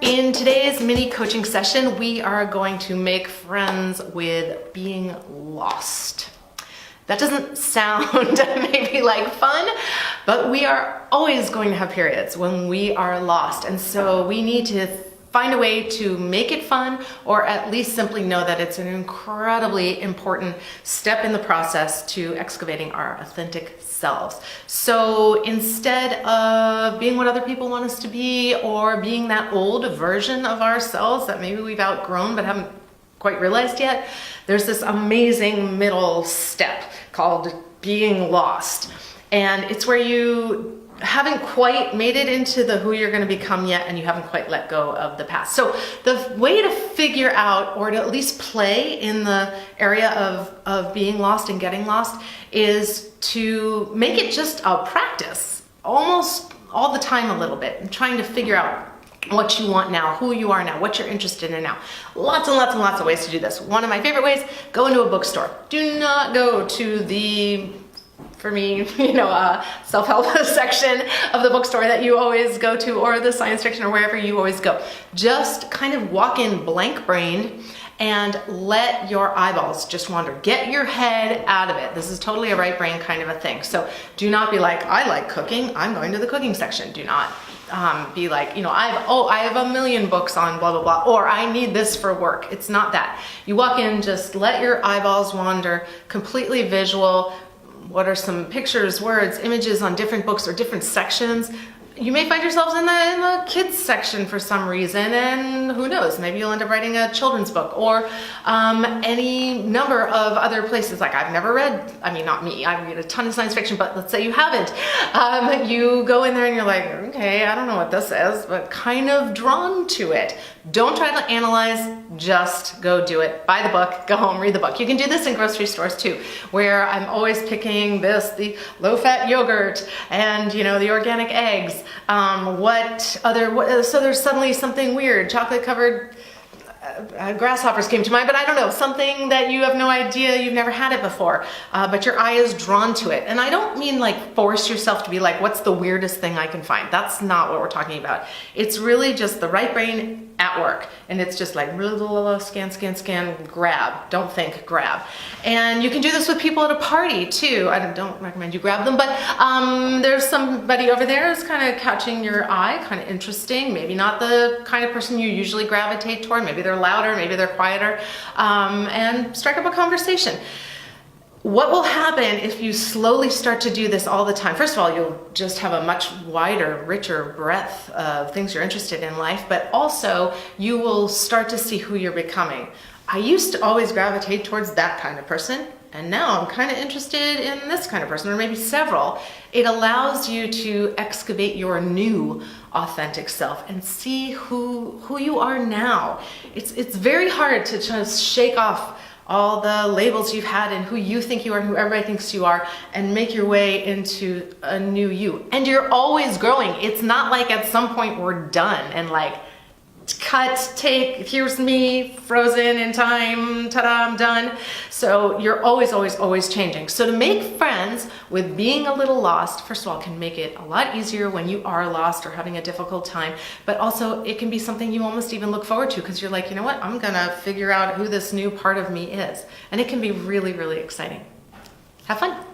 In today's mini coaching session, we are going to make friends with being lost. That doesn't sound maybe like fun, but we are always going to have periods when we are lost. And so we need to find a way to make it fun, or at least simply know that it's an incredibly important step in the process to excavating our authentic selves. So instead of being what other people want us to be, or being that old version of ourselves that maybe we've outgrown but haven't quite realized yet, there's this amazing middle step called being lost. And it's where you haven't quite made it into the who you're going to become yet, and you haven't quite let go of the past. So the way to figure out, or to at least play in the area of being lost and getting lost, is to make it just a practice almost all the time a little bit, and trying to figure out what you want now, who you are now, what you're interested in now. Lots and lots and lots of ways to do this. One of my favorite ways, go into a bookstore. Do not go to the, for me, self-help section of the bookstore that you always go to, or the science section, or wherever you always go. Just kind of walk in blank-brained and let your eyeballs just wander. Get your head out of it. This is totally a right brain kind of a thing. So do not be like, I like cooking, I'm going to the cooking section. Do not be like, I have a million books on blah, blah, blah, or I need this for work. It's not that. You walk in, just let your eyeballs wander, completely visual. What are some pictures, words, images on different books or different sections? You may find yourselves in the kids section for some reason, and who knows, maybe you'll end up writing a children's book, or any number of other places. Like, I've never read, not me, I read a ton of science fiction, but let's say you haven't. You go in there and you're like, okay, I don't know what this is, but kind of drawn to it. Don't try to analyze, just go do it. Buy the book, go home, read the book. You can do this in grocery stores too, where I'm always picking the low-fat yogurt and, the organic eggs. So there's suddenly something weird, chocolate-covered grasshoppers came to mind, but I don't know, something that you have no idea, you've never had it before, but your eye is drawn to it. And I don't mean like force yourself to be like, what's the weirdest thing I can find? That's not what we're talking about. It's really just the right brain at work, and it's just like scan, scan, scan, grab. Don't think, grab. And you can do this with people at a party too. I don't recommend you grab them, but there's somebody over there who's kind of catching your eye, kind of interesting, maybe not the kind of person you usually gravitate toward. Maybe they're louder, maybe they're quieter, and strike up a conversation. What will happen if you slowly start to do this all the time? First of all, you'll just have a much wider, richer breadth of things you're interested in life, but also you will start to see who you're becoming. I used to always gravitate towards that kind of person, and now I'm kind of interested in this kind of person, or maybe several. It allows you to excavate your new authentic self and see who you are now. It's very hard to just shake off all the labels you've had and who you think you are and who everybody thinks you are, and make your way into a new you. And you're always growing. It's not like at some point we're done and like, cut, take, here's me, frozen in time, ta-da, I'm done. So you're always, always, always changing. So to make friends with being a little lost, first of all, can make it a lot easier when you are lost or having a difficult time, but also it can be something you almost even look forward to, because you're like, you know what, I'm gonna figure out who this new part of me is. And it can be really, really exciting. Have fun.